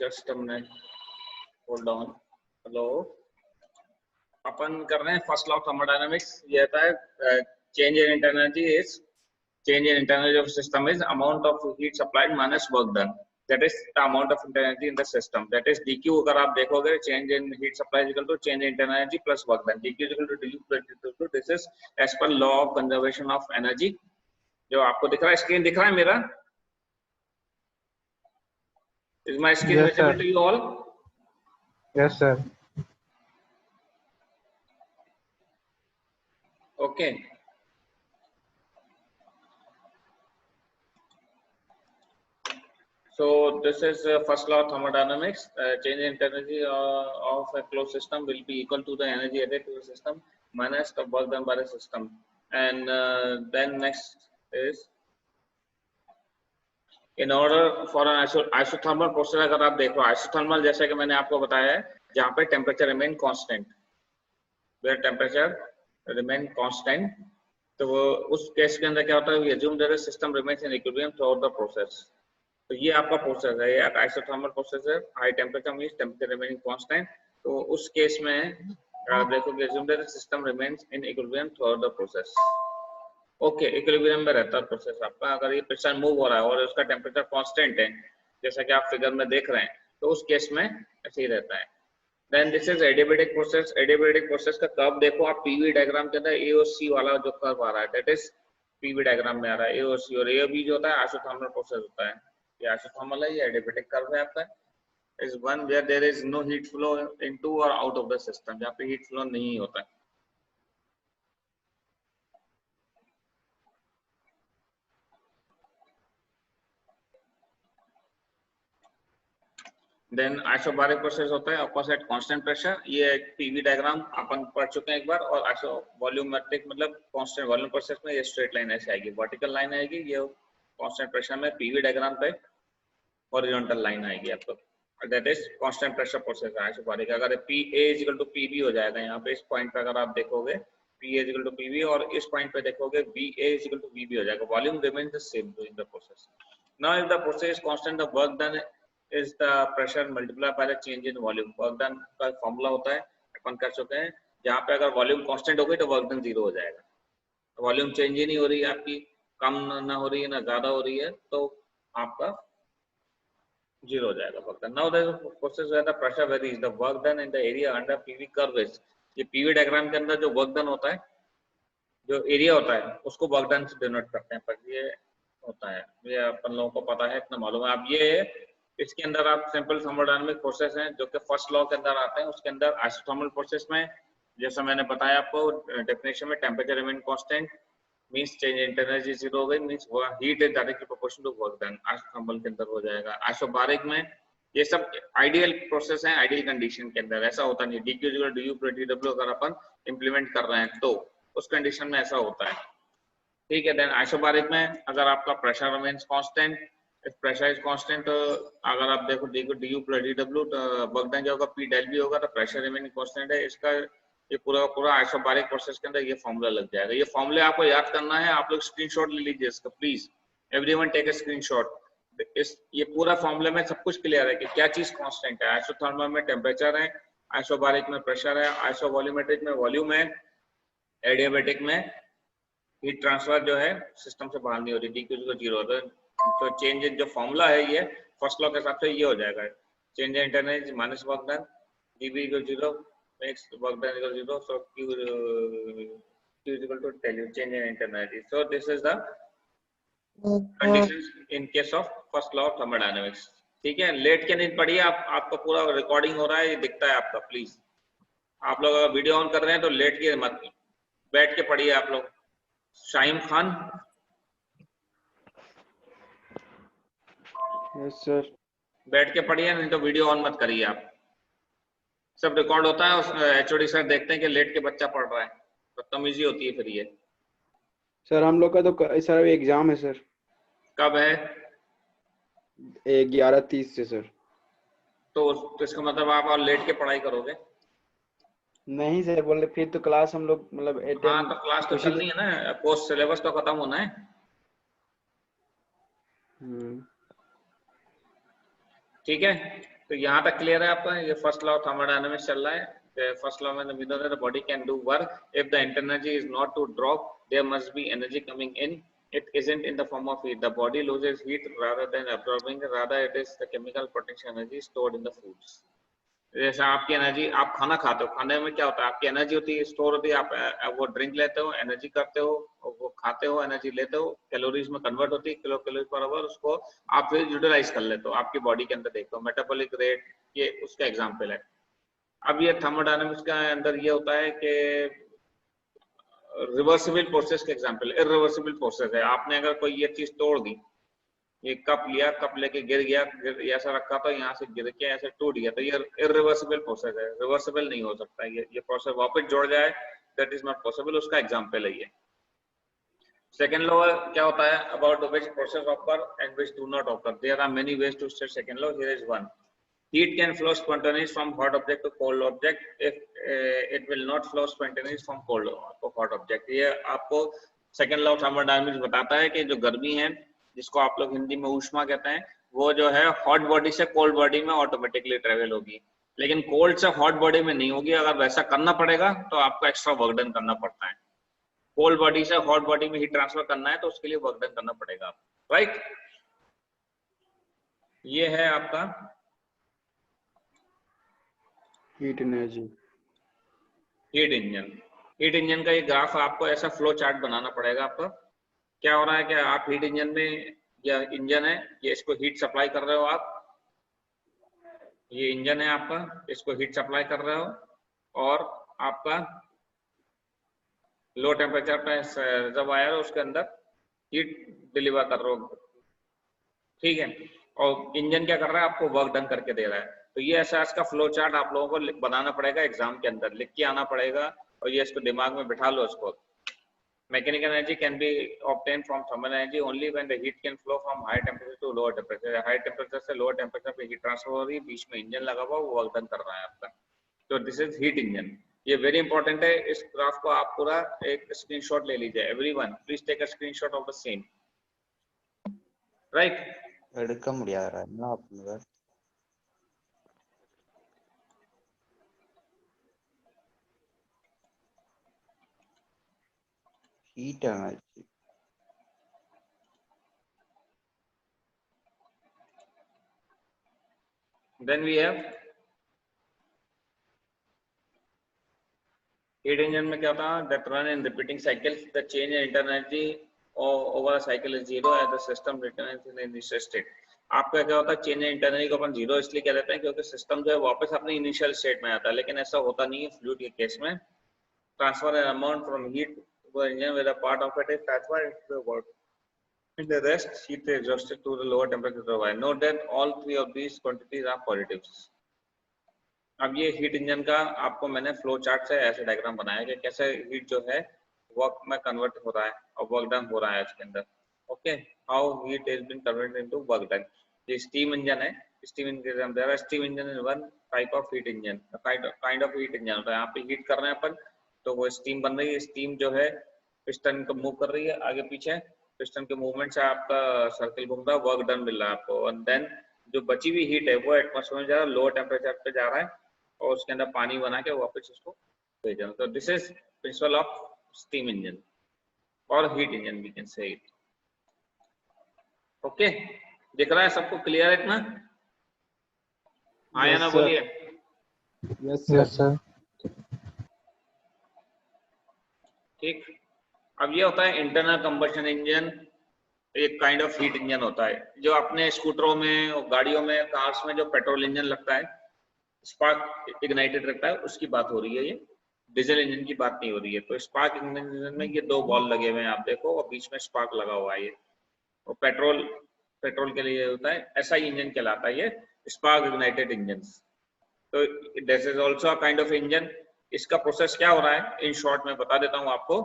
Just हमने hold on. Hello, अपन कर रहे हैं फर्स्ट लॉ ऑफ थर्मोडायनामिक्स। ये आता है change in internal energy is change in internal energy of system is amount of heat supplied minus work done, that is the amount of internal energy in the system, that is dq। अगर आप देखोगे change in heat supply is equal to change in internal energy plus work done, dq is equal to du plus dt। this is as per law of conservation of energy। जो आपको दिख रहा है, screen दिख रहा है मेरा? is my screen Yes, visible sir. to you all? Yes, sir. Okay, so this is first law of thermodynamics, change in energy of a closed system will be equal to the energy added to the system minus the work done by the system। and then next is in order for an isothermal process। अगर आप देखो isothermal, जैसे कि मैंने आपको बताया है, जहाँ पे temperature remain constant, where temperature remain constant, तो वो उस केस के अंदर क्या होता है, assume that the system remains in equilibrium throughout the process। तो ये आपका प्रोसेस है, ये आइसोथर्मल प्रोसेस है। High temperature means temperature remaining constant. तो उस केस में आप देखोगे assume that the system remains in equilibrium throughout the process। Okay, equilibrium में रहता है प्रोसेस आपका। अगर ये पिस्टन मूव हो रहा है और उसका टेम्परेचर कांस्टेंट है, जैसा कि आप फिगर में देख रहे हैं, तो उस केस में ऐसे ही रहता है। Then this is adiabatic process. Adiabatic process का कर्व देखो आप पीवी डायग्राम के अंदर, ए और सी वाला जो कर्व आ रहा है, दैट इज पीवी डायग्राम में आ रहा है ए और सी। और ए बी जो होता है आइसोथर्मल प्रोसेस होता है। ये आइसोथर्मल है, ये एडियाबैटिक कर्व है आपका। Is one where there is no heat flow into और आउट ऑफ द सिस्टम, जहाँ पे हीट फ्लो नहीं होता है। देन आइसोबारिक प्रोसेस होता है ऑपोजिट कांस्टेंट प्रेशर। ये पीवी डायग्राम अपन पढ़ चुके हैं एक बार। और आइसो वॉल्यूमेट्रिक मतलब कांस्टेंट वॉल्यूम प्रोसेस में ये स्ट्रेट लाइन ऐसे आएगी, वर्टिकल लाइन आएगी। ये कांस्टेंट प्रेशर में पीवी डायग्राम पे हॉरिजॉन्टल लाइन आएगी आपको, that is constant pressure process है आइसोबारिक। अगर P A is equal to PB हो जाएगा यहाँ पे, इस पॉइंट पे अगर आप देखोगे P A is equal to PB, और इस पॉइंट पे देखोगे V A is equal to VB हो जाएगा। Volume remains the same during the process. Now if the process is constant, the work done is the pressure multiplied by the change in volume। Work done का formula होता है, अपन कर चुके हैं। जहाँ पे अगर वॉल्यूम कांस्टेंट हो गई तो वर्क डन जीरो हो जाएगा। वॉल्यूम चेंज ही नहीं हो रही है आपकी, कम ना हो रही है ना ज्यादा हो रही है, तो आपका जीरो हो जाएगा work done. Now the process where the pressure varies, the work done in the area under PV curve is. ये पीवी डायग्राम के अंदर जो वर्क डन होता है, जो एरिया होता है, उसको वर्क डन से डिनोट करते हैं। पर ये होता है, ये अपन लोगों को पता है, इतना मालूम है। अब ये इसके अंदर आप सिंपल थर्मोडायनामिक प्रोसेस हैं जो कि फर्स्ट लॉ के अंदर आते हैं। उसके अंदर आइसोथर्मल प्रोसेस में, जैसा मैंने बताया आपको डेफिनेशन में, temperature remain constant means change in energy zero हो गई, means heat is directly proportional to work done. Isothermal के अंदर हो जाएगा। आइसोबारिक में ये सब आइडियल प्रोसेस है, आइडियल कंडीशन के अंदर ऐसा होता नहीं। dq du + dw अगर अपन इंप्लीमेंट कर रहे हैं तो उस कंडीशन में ऐसा होता है, ठीक है। देन आइसोबारिक में अगर आपका pressure remains constant, if pressure is constant, अगर आप देखो du + dw, वर्क डन जो होगा p del v होगा, तो प्रेशर रिमेन कांस्टेंट है। इसका ये पूरा पूरा आइसोबारिक प्रोसेस के अंदर ये फॉर्मूला लग जाएगा। ये फॉर्मूले आपको याद करना है, आप लोग स्क्रीनशॉट ले लीजिए इसका please, everyone take a screenshot. इस ये पूरा फॉर्मूले में सब कुछ क्लियर है कि क्या चीज कांस्टेंट है। आइसोथर्मल में टेम्परेचर है, आइसोबारिक में प्रेशर है, आइसोवॉल्यूमेट्रिक में वॉल्यूम है, एडियाबैटिक में हीट ट्रांसफर जो है सिस्टम से बाहर नहीं हो रही, dq को जीरो होता है। तो चेंज इन जो फॉर्मूला है ये फर्स्ट लॉ के हिसाब से ये हो जाएगा, change in internal minus work done, dv equal zero makes work done equal zero, so q is equal to delta U change in internal. So this is the conditions in case of first law of thermodynamics, ठीक है। Late के नहीं पढ़िए आप, आपका पूरा recording हो रहा है, ये दिखता है आपका। प्लीज आप लोग अगर वीडियो ऑन कर रहे हैं तो लेट के मत, बैठ के पढ़िए आप लोग। शाहिम खान। Yes sir. बैठ के पढ़िए, नहीं तो वीडियो ऑन मत करिए आप। सब रिकॉर्ड होता है, एचओडी सर देखते हैं कि लेट के बच्चा पढ़ रहा है, बदतमीजी होती है फिर ये। सर हम लोग का तो सर एग्जाम है सर। कब है? 11:30 से सर। तो इसका मतलब आप और लेट के पढ़ाई करोगे? नहीं सर, बोले फिर तो क्लास हम लोग मतलब हाँ तो क्लास तो चलनी है ना, पोस्ट सिलेबस तो खत्म होना है। ठीक है, तो यहाँ तक क्लियर है आपका? ये फर्स्ट लॉ ऑफ थर्मोडायनामिक्स चल रहा है। फर्स्ट लॉ में we know that the body can do work if the internal energy is not to drop, there must be energy coming in. It isn't in the form of heat. The body loses heat rather than absorbing, rather it is the chemical potential energy stored in the foods. जैसे आपकी energy, आप खाना खाते हो, खाने में क्या होता है, आपकी एनर्जी होती है, स्टोर होती है, आप वो ड्रिंक लेते हो, एनर्जी करते हो, वो खाते हो, एनर्जी लेते हो, कैलोरीज में कन्वर्ट होती है, किलो कैलोरी पर आवर, उसको आप फिर यूटिलाइज कर लेते हो आपकी बॉडी के अंदर। देखो मेटाबॉलिक रेट, ये उसका एग्जांपल है। अब ये थर्मोडायनामिक्स का अंदर ये होता है कि रिवर्सिबल प्रोसेस का एग्जांपल, इरिवर्सिबल प्रोसेस है। आपने अगर कोई ये चीज तोड़ दी, ये कप लिया, कप लेके गिर गया, ऐसा रखा तो यहाँ से गिर के ऐसे टूट गया, तो ये इरिवर्सिबल प्रोसेस है, रिवर्सिबल नहीं हो सकता। ये प्रोसेस वापस जुड़ जाए, दैट इज नॉट पॉसिबल। उसका एग्जांपल है ये। सेकंड लॉ क्या होता है? About which process occur and which do not occur, there are many ways to state second law. Here is one. Heat can flow spontaneously from hot object to cold object if it will not flow spontaneously from cold to hot object। ये आपको second law of thermodynamics बताता है कि जो गर्मी है, जिसको आप लोग हिंदी में ऊष्मा कहते हैं, वो जो है हॉट बॉडी से कोल्ड बॉडी में ऑटोमेटिकली ट्रेवल होगी, लेकिन कोल्ड से हॉट बॉडी में नहीं होगी। अगर वैसा करना पड़ेगा तो आपको एक्स्ट्रा वर्क डन करना पड़ता है। कोल्ड बॉडी से हॉट बॉडी में हीट ट्रांसफर करना है तो उसके लिए वर्क डन करना पड़ेगा आपको, राइट? ये है आपका heat energy. Heat engine. Heat engine का ये ग्राफ आपको ऐसा फ्लो चार्ट बनाना पड़ेगा आपको। क्या हो रहा है कि आप हीट इंजन में, या इंजन है ये, इसको हीट सप्लाई कर रहे हो आप, ये इंजन है आपका, इसको हीट सप्लाई कर रहे हो और आपका लो टेम्परेचर पे जब आया उसके अंदर हीट डिलीवर कर रहे हो, ठीक है? और इंजन क्या कर रहा है? आपको वर्क डन करके दे रहा है। तो ये ऐसा इसका फ्लो चार्ट आप लोगों को बनाना पड़ेगा, एग्जाम के अंदर लिख के आना पड़ेगा, और ये इसको दिमाग में बिठा लो इसको। Mechanical energy can be obtain from thermal energy only when the heat can flow from high temperature to lower temperature. High temperature से लोअर टेम्परेचर पे हीट ट्रांसफर हो रही है, बीच में इंजन लगा हुआ, वो वर्क डन कर रहा है आपका। तो दिस इज हीट इंजन। ये वेरी इंपॉर्टेंट है। इस ग्राफ को आप पूरा एक स्क्रीनशॉट ले लीजिए। Everyone please take a screenshot of the same, right? எடுக்க முடியாதுடா आपने heat energy। Then we have heat engine में क्या होता है? That run in repeating cycles, the change in internal energy over a cycle is zero as the system returns in initial state। आपका क्या होता है? चेंज इन इंटरनली को अपन zero इसलिए कह देते हैं क्योंकि सिस्टम जो है वापस अपने इनिशियल स्टेट में आता है, लेकिन ऐसा होता नहीं है फ्लूइड के केस में। Transfer an amount from heat to engine with a part of it is transferred into the work in the rest heat is exhausted to the lower temperature turbine। Note that all three of these quantities are positives। अब ये heat engine का आपको मैंने flow chart से ऐसे diagram बनाया कि कैसे हीट जो है वर्क में कन्वर्ट हो रहा है और वर्क डन हो रहा है इसके अंदर। Okay, how heat is been converted into work done. ये स्टीम इंजन है। Steam engine, there are steam engine is one type of heat engine, kind of heat engine होता है। यहाँ पे हीट कर रहे हैं अपन तो वो स्टीम बन रही है। स्टीम जो है पिस्टन को मूव कर रही है आगे पीछे, पिस्टन के मूवमेंट से आपका सर्कल घूम रहा है, वर्क डन मिल रहा है आपको। और देन जो बची हुई हीट है वो एटमॉस्फेयर में जा रहा है, लोअर टेम्परेचर पे जा रहा है और उसके अंदर पानी बना के वापस उसको भेज रहा है। तो this is principle of steam engine और heat engine we can say it. Okay, दिख रहा है सबको? क्लियर है इतना? हाँ या ना बोलिए। Yes sir. ठीक, अब ये होता है इंटरनल कंबशन इंजन। एक काइंड ऑफ हीट इंजन होता है जो अपने स्कूटरों में और गाड़ियों में, कार्स में जो पेट्रोल इंजन लगता है, स्पार्क इग्नाइटेड रहता है, उसकी बात हो रही है। ये डीजल इंजन की बात नहीं हो रही है। तो स्पार्क इंजन में ये दो बॉल लगे हुए हैं आप देखो, और बीच में स्पार्क लगा हुआ है ये, और पेट्रोल के लिए होता है। ऐसा ही इंजन कहलाता है ये, स्पार्क इग्नाइटेड इंजन। तो this is also a kind of engine. इसका प्रोसेस क्या हो रहा है इन शॉर्ट में बता देता हूँ आपको।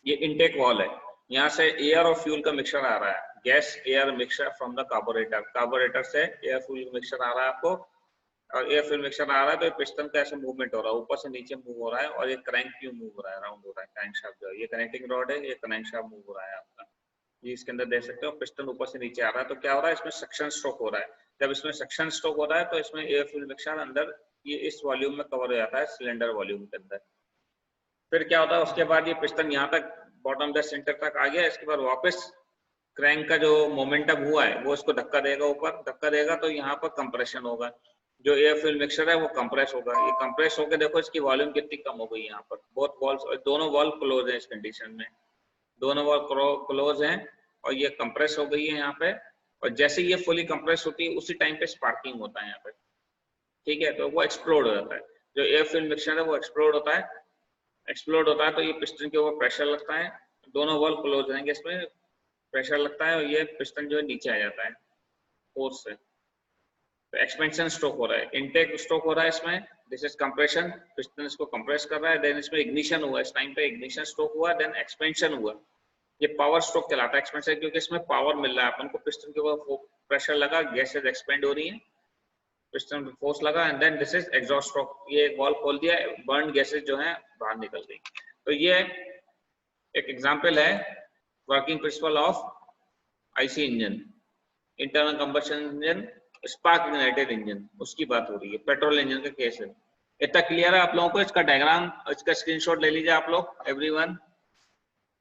ये इनटेक वॉल है, यहाँ से एयर और फ्यूल का मिक्सचर आ रहा है, gas air mixture from the carburettor. Carburettor से एयर फ्यूल मिक्सचर आ रहा है आपको, और एयर फ्यूल मिक्सचर आ रहा है तो पिस्टन का ऐसे मूवमेंट हो रहा है, ऊपर से नीचे मूव हो रहा है, और ये क्रैंक ट्यूब मूव हो रहा है, राउंड हो रहा है। क्रैंक शाफ्ट जो है, ये कनेक्टिंग रॉड है, ये क्रैंक शाफ्ट मूव हो रहा है आपका। ये इसके अंदर देख सकते हो पिस्टन ऊपर से नीचे आ रहा है, तो क्या हो रहा है इसमें सक्शन स्ट्रोक हो रहा है। जब इसमें सक्शन स्ट्रोक हो रहा है तो इसमें एयर फ्यूल मिक्सचर अंदर ये इस वॉल्यूम में कवर हो जाता है, सिलेंडर वॉल्यूम के अंदर। फिर क्या होता है उसके बाद ये पिस्टन यहाँ तक बॉटम डेड सेंटर तक आ गया, इसके बाद वापस क्रैंक का जो मोमेंटम हुआ है वो इसको धक्का देगा, ऊपर धक्का देगा तो यहाँ पर कंप्रेशन होगा, जो एयर फ्यूल मिक्सचर है वो कंप्रेस होगा। ये कंप्रेस होकर देखो इसकी वॉल्यूम कितनी कम हो गई यहाँ पर। बोथ वॉल्स, दोनों वॉल्व क्लोज है इस कंडीशन में, दोनों वॉल्व क्लोज हैं और ये कंप्रेस हो गई है यहाँ पे। और जैसे ये फुली कंप्रेस होती है उसी टाइम पे स्पार्किंग होता है यहाँ पे, ठीक है, तो वो एक्सप्लोड हो जाता है। जो एयर फ्यूल मिक्सचर है वो एक्सप्लोड होता है, एक्सप्लोड होता है तो ये पिस्टन के ऊपर प्रेशर लगता है, दोनों वॉल्व क्लोज रहेंगे, इसमें प्रेशर लगता है और ये पिस्टन जो है नीचे आ जाता है फोर्स से। तो एक्सपेंशन स्ट्रोक हो रहा है, इनटेक स्ट्रोक हो रहा है इसमें, दिस इज कंप्रेशन, पिस्टन इसको कंप्रेस कर रहा है, देन इसमें इग्निशन हुआ, इस टाइम पे इग्निशन स्ट्रोक हुआ, देन एक्सपेंशन हुआ। ये पावर स्ट्रोक कहलाता है एक्सपेंशन, क्योंकि इसमें पावर मिल रहा है अपन को, पिस्टन के ऊपर प्रेशर लगा, गैसेज एक्सपेंड हो रही है, पिस्टन पे फोर्स लगा, and then this is exhaust stroke, ये वॉल्व खोल दिया, बर्न गैसेज जो है बाहर निकल गई। तो ये एक एग्जांपल है working principle of IC engine, internal combustion engine, spark ignited engine, उसकी बात हो रही है, पेट्रोल इंजन का केस है। इतना क्लियर है आप लोगों को? इसका डायग्राम, इसका स्क्रीनशॉट ले लीजिए आप लोग एवरीवन,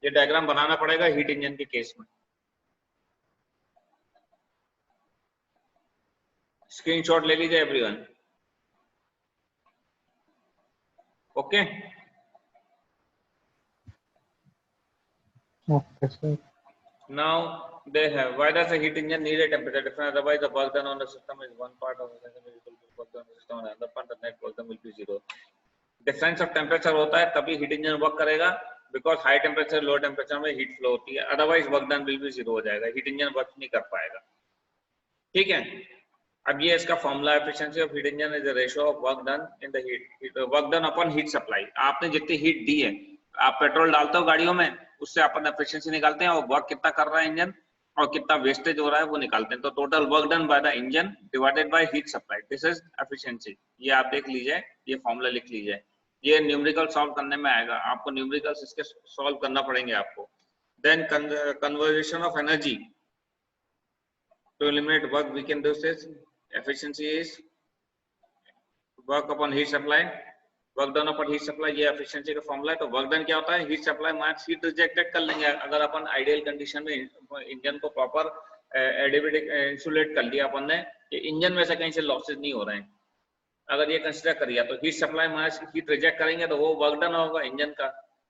ये डायग्राम बनाना पड़ेगा हीट इंजन के केस में। स्क्रीनशॉट ले लीजिए everyone, okay? Okay, sir. Now they have, why does a heat engine need a temperature difference? Otherwise the work done on the system is one part of the system is equal to work done on the system, and another part the net work done will be zero. Difference of temperature होता है तभी heat engine work करेगा, because high temperature low temperature में heat flow होती है, otherwise work done will be zero हो जाएगा, heat engine work नहीं कर पाएगा, ठीक है? अब ये इसका formula, efficiency of heat engine is the ratio of work done in the heat, work done upon heat supply. आपने जितनी हीट दी है, आप पेट्रोल डालते हो गाड़ियों में, उससे अपन एफिशिएंसी निकालते हैं और वर्क कितना कर रहा है इंजन और कितना वेस्टेज हो रहा है वो निकालते हैं। तो total work done by the engine divided by heat supply, this is efficiency. ये आप देख लीजिए, ये फॉर्मूला लिख लीजिए, ये न्यूमेरिकल सॉल्व करने में आएगा, आपको न्यूमेरिकल्स इसके सॉल्व करना पड़ेंगे आपको। Then conservation of energy to eliminate work, we can do this. Efficiency is work upon heat supply, work done upon heat supply, ये efficiency का फॉर्मूला है। तो वर्क डन क्या होता है, heat supply minus heat rejected कर लेंगे। अगर अपन आइडियल कंडीशन में इंजन को प्रॉपर एडिबिटिक इंसुलेट कर लिया अपन ने, कि इंजन में से कहीं से लॉसेज नहीं हो रहे हैं, अगर ये कंसीडर करिए तो heat supply minus heat reject करेंगे तो वो वर्क डन होगा इंजन का,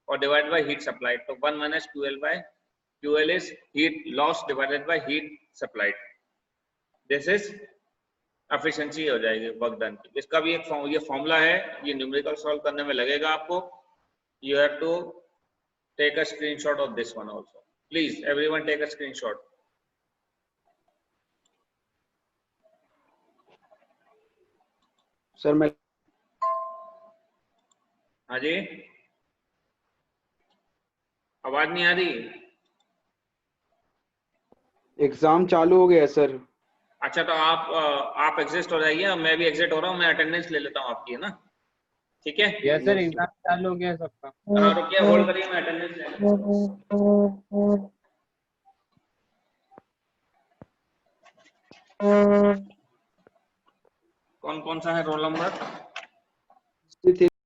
और डिवाइड बाय हीट सप्लाई, तो 1 minus QL is heat loss divided by heat supplied, this is efficiency हो जाएगी वर्क डन की। इसका भी एक ये फॉर्मूला है, ये न्यूमेरिकल सॉल्व करने में लगेगा आपको। You have to take a screenshot of this one also, please everyone take a screenshot. Sir मैं, हाँ जी, आवाज नहीं आ रही? एग्जाम चालू हो गया सर। अच्छा, तो आप एग्जिस्ट हो जाइए, मैं भी एग्जिट हो रहा हूँ, मैं अटेंडेंस ले लेता हूँ आपकी, है ना? ठीक है, यस सर, एग्जाम चालू हो गया सबका। हाँ रुकिए, होल्ड करिए, मैं अटेंडेंस ले लेता हूँ। कौन कौन सा है रोल नंबर?